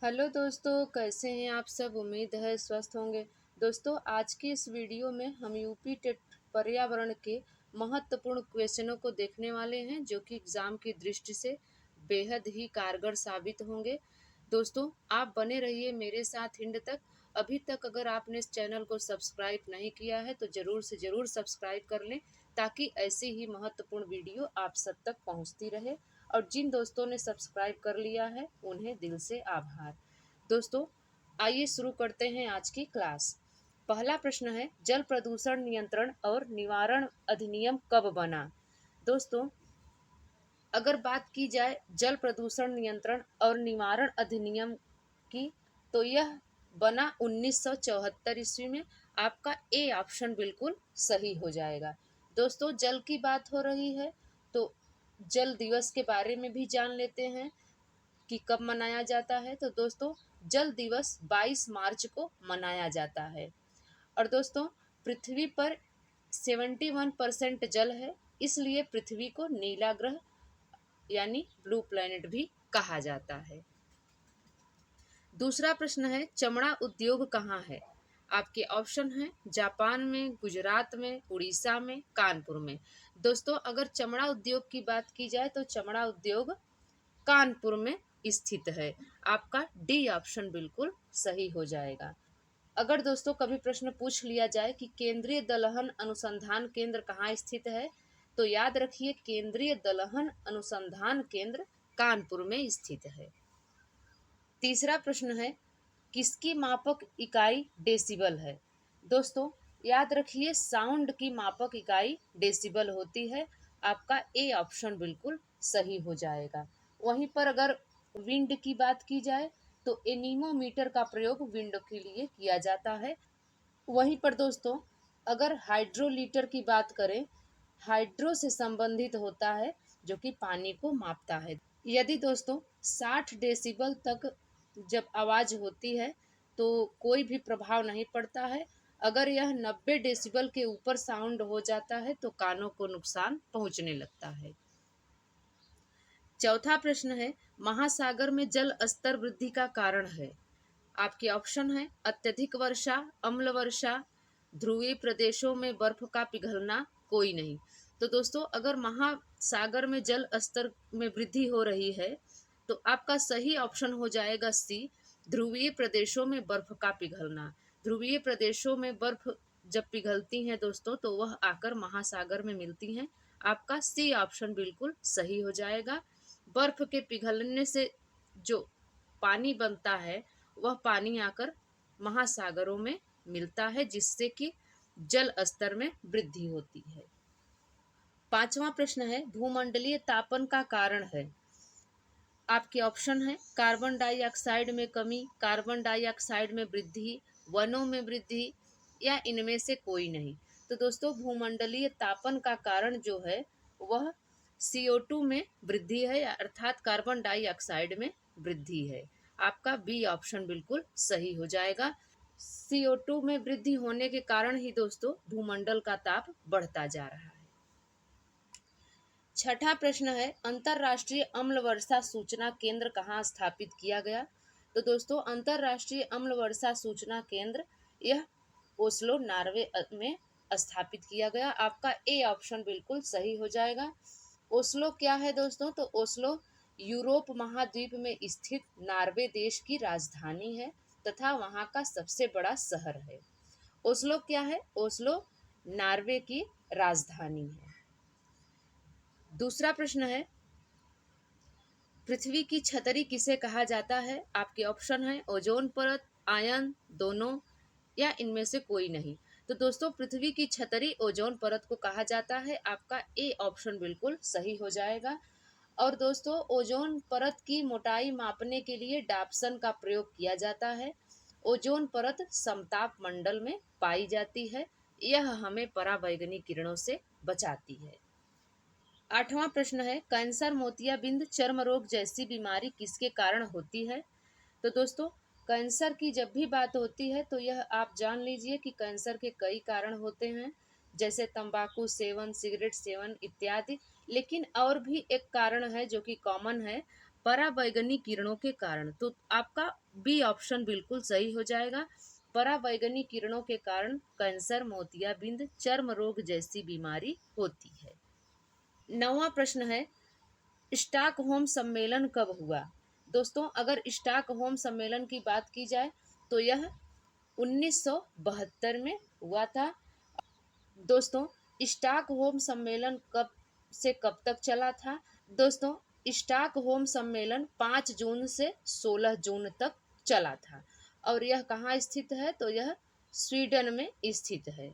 Hello दोस्तों, कैसे हैं आप सब। उम्मीद है स्वस्थ होंगे। दोस्तों, आज की इस वीडियो में हम यूपी टेट पर्यावरण के महत्वपूर्ण क्वेश्चनों को देखने वाले हैं जो कि एग्ज़ाम की दृष्टि से बेहद ही कारगर साबित होंगे। दोस्तों, आप बने रहिए मेरे साथ एंड तक। अभी तक अगर आपने इस चैनल को सब्सक्राइब नहीं किया है तो ज़रूर से ज़रूर सब्सक्राइब कर लें, ताकि ऐसी ही महत्वपूर्ण वीडियो आप सब तक पहुंचती रहे। और जिन दोस्तों ने सब्सक्राइब कर लिया है उन्हें दिल से आभार। दोस्तों, आइए शुरू करते हैं आज की क्लास। पहला प्रश्न है, जल प्रदूषण नियंत्रण और निवारण अधिनियम कब बना। दोस्तों, अगर बात की जाए जल प्रदूषण नियंत्रण और निवारण अधिनियम की, तो यह बना 1974 ईस्वी में। आपका ए ऑप्शन बिल्कुल सही हो जाएगा। दोस्तों, जल की बात हो रही है तो जल दिवस के बारे में भी जान लेते हैं कि कब मनाया जाता है। तो दोस्तों, जल दिवस 22 मार्च को मनाया जाता है। और दोस्तों, पृथ्वी पर 71% जल है, इसलिए पृथ्वी को नीला ग्रह यानी ब्लू प्लैनेट भी कहा जाता है। दूसरा प्रश्न है, चमड़ा उद्योग कहाँ है। आपके ऑप्शन हैं जापान में, गुजरात में, उड़ीसा में, कानपुर में। दोस्तों, अगर चमड़ा उद्योग की बात की जाए तो चमड़ा उद्योग कानपुर में स्थित है। आपका डी ऑप्शन बिल्कुल सही हो जाएगा। अगर दोस्तों कभी प्रश्न पूछ लिया जाए कि केंद्रीय दलहन अनुसंधान केंद्र कहाँ स्थित है, तो याद रखिए केंद्रीय दलहन अनुसंधान केंद्र कानपुर में स्थित है। तीसरा प्रश्न है, किसकी मापक इकाई डेसिबल है। दोस्तों, याद रखिए साउंड की मापक इकाई डेसिबल होती है। आपका ए ऑप्शन बिल्कुल सही हो जाएगा। वहीं पर अगर विंड की बात की जाए तो एनीमोमीटर का प्रयोग विंड के लिए किया जाता है। वहीं पर दोस्तों, अगर हाइड्रोलीटर की बात करें, हाइड्रो से संबंधित होता है जो कि पानी को मापता है। यदि दोस्तों 60 डेसिबल तक जब आवाज़ होती है तो कोई भी प्रभाव नहीं पड़ता है। अगर यह 90 डेसिबल के ऊपर साउंड हो जाता है तो कानों को नुकसान पहुंचने लगता है। चौथा प्रश्न है, महासागर में जल स्तर वृद्धि का कारण है। आपके ऑप्शन है अत्यधिक वर्षा, अम्ल वर्षा, ध्रुवीय प्रदेशों में बर्फ का पिघलना, कोई नहीं। तो दोस्तों, अगर महासागर में जल स्तर में वृद्धि हो रही है तो आपका सही ऑप्शन हो जाएगा सी, ध्रुवीय प्रदेशों में बर्फ का पिघलना। ध्रुवीय प्रदेशों में बर्फ जब पिघलती हैं दोस्तों तो वह आकर महासागर में मिलती हैं। आपका सी ऑप्शन बिल्कुल सही हो जाएगा। बर्फ के पिघलने से जो पानी बनता है वह पानी आकर महासागरों में मिलता है, जिससे कि जल स्तर में वृद्धि होती है। पांचवा प्रश्न है, भूमंडलीय तापन का कारण है। आपके ऑप्शन है कार्बन डाइऑक्साइड में कमी, कार्बन डाइऑक्साइड में वृद्धि, वनों में वृद्धि, या इनमें से कोई नहीं। तो दोस्तों, भूमंडलीय तापन का कारण जो है वह CO2 में वृद्धि है, अर्थात कार्बन डाइऑक्साइड में वृद्धि है। आपका बी ऑप्शन बिल्कुल सही हो जाएगा। CO2 में वृद्धि होने के कारण ही दोस्तों भूमंडल का ताप बढ़ता जा रहा है। छठा प्रश्न है, अंतर्राष्ट्रीय अम्ल वर्षा सूचना केंद्र कहाँ स्थापित किया गया। तो दोस्तों, अंतर्राष्ट्रीय अम्ल वर्षा सूचना केंद्र यह ओस्लो नॉर्वे में स्थापित किया गया। आपका ए ऑप्शन बिल्कुल सही हो जाएगा। ओस्लो क्या है दोस्तों, तो ओस्लो यूरोप महाद्वीप में स्थित नॉर्वे देश की राजधानी है तथा वहाँ का सबसे बड़ा शहर है। ओस्लो क्या है, ओस्लो नॉर्वे की राजधानी है। दूसरा प्रश्न है, पृथ्वी की छतरी किसे कहा जाता है। आपके ऑप्शन है ओजोन परत, आयन, दोनों, या इनमें से कोई नहीं। तो दोस्तों, पृथ्वी की छतरी ओजोन परत को कहा जाता है। आपका ए ऑप्शन बिल्कुल सही हो जाएगा। और दोस्तों, ओजोन परत की मोटाई मापने के लिए डाप्सन का प्रयोग किया जाता है। ओजोन परत समताप मंडल में पाई जाती है। यह हमें पराबैंगनी किरणों से बचाती है। आठवां प्रश्न है, कैंसर, मोतियाबिंद, चर्म रोग जैसी बीमारी किसके कारण होती है। तो दोस्तों, कैंसर की जब भी बात होती है तो यह आप जान लीजिए कि कैंसर के कई कारण होते हैं, जैसे तंबाकू सेवन, सिगरेट सेवन इत्यादि। लेकिन और भी एक कारण है जो कि कॉमन है, पराबैंगनी किरणों के कारण, तो आपका बी ऑप्शन बिल्कुल सही हो जाएगा। पराबैंगनी किरणों के कारण कैंसर, मोतियाबिंद, चर्म रोग जैसी बीमारी होती है। 9वां प्रश्न है, स्टॉकहोम सम्मेलन कब हुआ? दोस्तों, अगर स्टॉकहोम सम्मेलन की बात की जाए तो यह 1972 में हुआ था। दोस्तों, स्टॉकहोम सम्मेलन कब से कब तक चला था? दोस्तों, स्टॉकहोम सम्मेलन 5 जून से 16 जून तक चला था और यह कहाँ स्थित है? तो यह स्वीडन में स्थित है।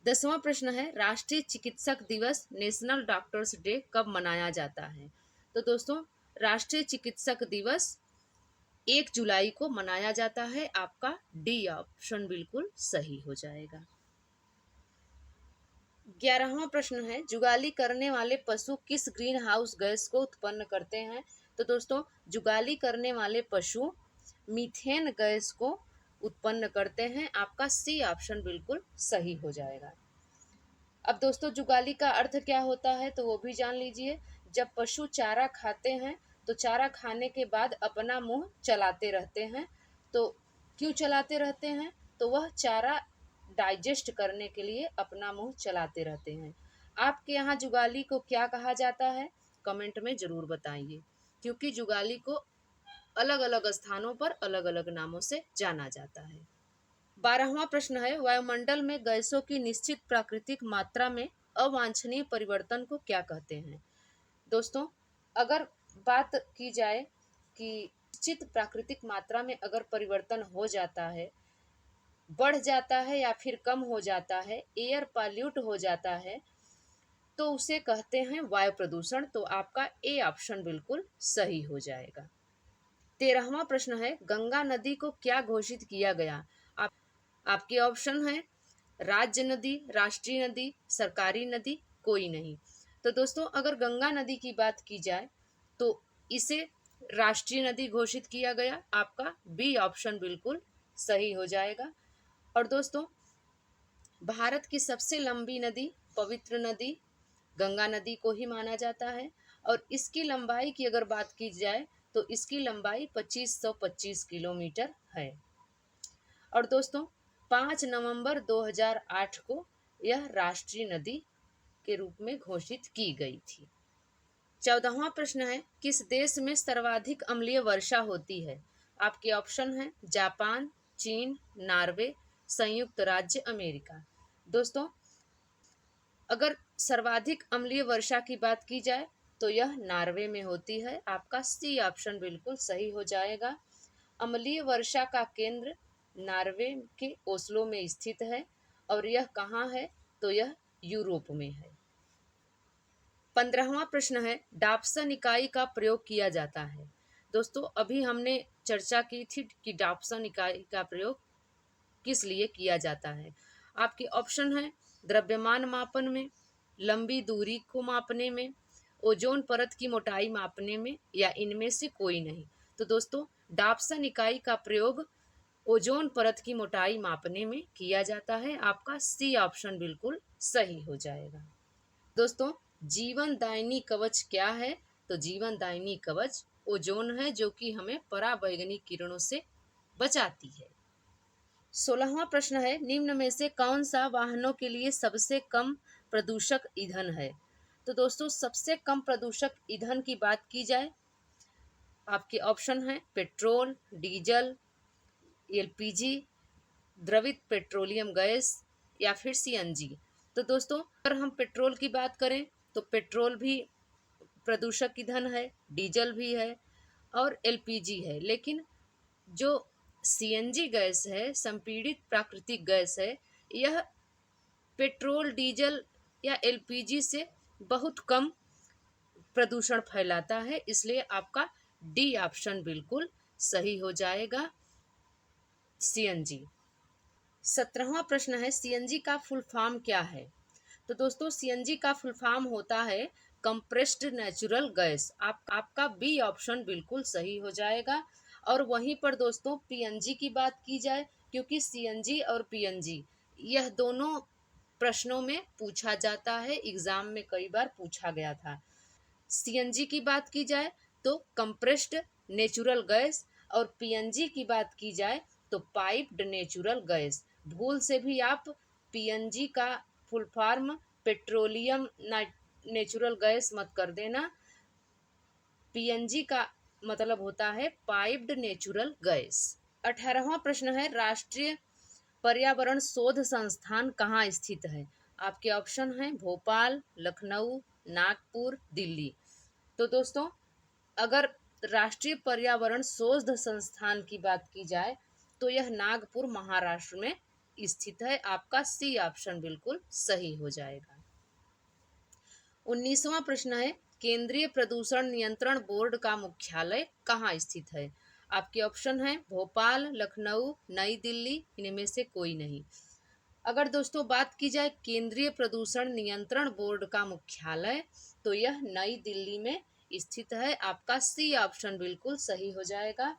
10वां प्रश्न है, राष्ट्रीय चिकित्सक दिवस नेशनल डॉक्टर्स डे कब मनाया जाता है? तो दोस्तों, राष्ट्रीय चिकित्सक दिवस 1 जुलाई को मनाया जाता है। आपका डी ऑप्शन बिल्कुल सही हो जाएगा। 11वां प्रश्न है, जुगाली करने वाले पशु किस ग्रीन हाउस गैस को उत्पन्न करते हैं? तो दोस्तों, जुगाली करने वाले पशु मीथेन गैस को उत्पन्न करते हैं। आपका सी ऑप्शन बिल्कुल सही हो जाएगा। अब दोस्तों, जुगाली का अर्थ क्या होता है तो वो भी जान लीजिए। जब पशु चारा खाते हैं तो चारा खाने के बाद अपना मुंह चलाते रहते हैं। तो क्यों चलाते रहते हैं? तो वह चारा डाइजेस्ट करने के लिए अपना मुंह चलाते रहते हैं। आपके यहाँ जुगाली को क्या कहा जाता है? कमेंट में ज़रूर बताइए, क्योंकि जुगाली को अलग अलग स्थानों पर अलग अलग नामों से जाना जाता है। 12वां प्रश्न है, वायुमंडल में गैसों की निश्चित प्राकृतिक मात्रा में अवांछनीय परिवर्तन को क्या कहते हैं? दोस्तों, अगर बात की जाए कि निश्चित प्राकृतिक मात्रा में अगर परिवर्तन हो जाता है, बढ़ जाता है या फिर कम हो जाता है, एयर पॉल्यूट हो जाता है, तो उसे कहते हैं वायु प्रदूषण। तो आपका ए ऑप्शन बिल्कुल सही हो जाएगा। 13वां प्रश्न है, गंगा नदी को क्या घोषित किया गया? आपके ऑप्शन है राज्य नदी, राष्ट्रीय नदी, सरकारी नदी, कोई नहीं। तो दोस्तों, अगर गंगा नदी की बात की जाए तो इसे राष्ट्रीय नदी घोषित किया गया। आपका बी ऑप्शन बिल्कुल सही हो जाएगा। और दोस्तों, भारत की सबसे लंबी नदी, पवित्र नदी गंगा नदी को ही माना जाता है और इसकी लंबाई की अगर बात की जाए तो इसकी लंबाई 2525 किलोमीटर है। और दोस्तों, 5 नवंबर 2008 को यह राष्ट्रीय नदी के रूप में घोषित की गई थी। 14वां प्रश्न है, किस देश में सर्वाधिक अम्लीय वर्षा होती है? आपके ऑप्शन है जापान, चीन, नॉर्वे, संयुक्त राज्य अमेरिका। दोस्तों, अगर सर्वाधिक अम्लीय वर्षा की बात की जाए तो यह नॉर्वे में होती है। आपका सी ऑप्शन बिल्कुल सही हो जाएगा। अम्लीय वर्षा का केंद्र नॉर्वे के ओस्लो में स्थित है और यह कहाँ है? तो यह यूरोप में है। 15वां प्रश्न है, डाप्सन इकाई का प्रयोग किया जाता है। दोस्तों, अभी हमने चर्चा की थी कि डाप्सन इकाई का प्रयोग किस लिए किया जाता है। आपके ऑप्शन है द्रव्यमान मापन में, लंबी दूरी को मापने में, ओजोन परत की मोटाई मापने में, या इनमें से कोई नहीं। तो दोस्तों, डाप्सन इकाई का प्रयोग ओजोन परत की मोटाई मापने में किया जाता है। आपका सी ऑप्शन बिल्कुल सही हो जाएगा। दोस्तों, जीवन दायिनी कवच क्या है? तो जीवन दायिनी कवच ओजोन है, जो कि हमें पराबैंगनी किरणों से बचाती है। 16वां प्रश्न है, निम्न में से कौन सा वाहनों के लिए सबसे कम प्रदूषक ईंधन है? तो दोस्तों, सबसे कम प्रदूषक ईंधन की बात की जाए, आपके ऑप्शन है पेट्रोल, डीजल, एलपीजी, द्रवित पेट्रोलियम गैस, या फिर सीएनजी। तो दोस्तों, अगर हम पेट्रोल की बात करें तो पेट्रोल भी प्रदूषक ईंधन है, डीजल भी है और एलपीजी है। लेकिन जो सीएनजी गैस है, संपीड़ित प्राकृतिक गैस है, यह पेट्रोल, डीजल या एलपीजी से बहुत कम प्रदूषण फैलाता है। इसलिए आपका डी ऑप्शन बिल्कुल सही हो जाएगा, सीएनजी। 17वां प्रश्न है, सीएनजी का फुल फॉर्म क्या है? तो दोस्तों, सीएनजी का फुल फॉर्म होता है कंप्रेस्ड नेचुरल गैस। आपका बी ऑप्शन बिल्कुल सही हो जाएगा। और वहीं पर दोस्तों, पीएनजी की बात की जाए, क्योंकि सीएनजी और पीएनजी यह दोनों प्रश्नों में पूछा जाता है, एग्जाम में कई बार पूछा गया था। सीएनजी की बात की जाए तो कंप्रेस्ड नेचुरल गैस, और पीएनजी की बात की जाए तो पाइप्ड नेचुरल गैस। भूल से भी आप पीएनजी का full form petroleum natural gas मत कर देना। पीएनजी का मतलब होता है पाइप्ड नेचुरल गैस। 18वां प्रश्न है, राष्ट्रीय पर्यावरण शोध संस्थान कहाँ स्थित है? आपके ऑप्शन हैं भोपाल, लखनऊ, नागपुर, दिल्ली। तो दोस्तों, अगर राष्ट्रीय पर्यावरण शोध संस्थान की बात की जाए तो यह नागपुर महाराष्ट्र में स्थित है। आपका सी ऑप्शन बिल्कुल सही हो जाएगा। 19वां प्रश्न है, केंद्रीय प्रदूषण नियंत्रण बोर्ड का मुख्यालय कहाँ स्थित है? आपके ऑप्शन हैं भोपाल, लखनऊ, नई दिल्ली, इनमें से कोई नहीं। अगर दोस्तों बात की जाए केंद्रीय प्रदूषण नियंत्रण बोर्ड का मुख्यालय, तो यह नई दिल्ली में स्थित है। आपका सी ऑप्शन बिल्कुल सही हो जाएगा।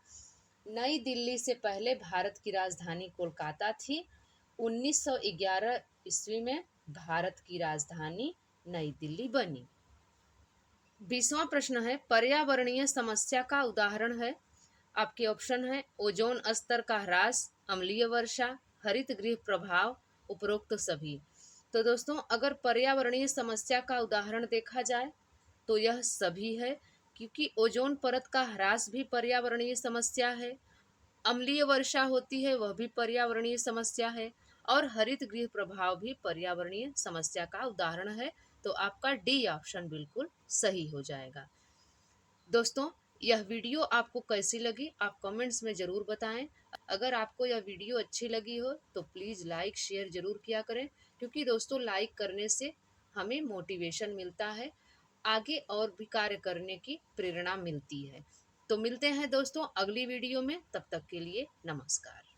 नई दिल्ली से पहले भारत की राजधानी कोलकाता थी। 1911 ईस्वी में भारत की राजधानी नई दिल्ली बनी। 20वां प्रश्न है, पर्यावरणीय समस्या का उदाहरण है। आपके ऑप्शन है ओजोन स्तर का ह्रास, अम्लीय वर्षा, हरित गृह प्रभाव, उपरोक्त सभी। तो दोस्तों, अगर पर्यावरणीय समस्या का उदाहरण देखा जाए तो यह सभी है, क्योंकि ओजोन परत का ह्रास भी पर्यावरणीय समस्या है, अम्लीय वर्षा होती है वह भी पर्यावरणीय समस्या है, और हरित गृह प्रभाव भी पर्यावरणीय समस्या का उदाहरण है। तो आपका डी ऑप्शन बिल्कुल सही हो जाएगा। दोस्तों, यह वीडियो आपको कैसी लगी आप कमेंट्स में ज़रूर बताएं। अगर आपको यह वीडियो अच्छी लगी हो तो प्लीज़ लाइक शेयर ज़रूर किया करें, क्योंकि दोस्तों लाइक करने से हमें मोटिवेशन मिलता है, आगे और भी कार्य करने की प्रेरणा मिलती है। तो मिलते हैं दोस्तों अगली वीडियो में, तब तक के लिए नमस्कार।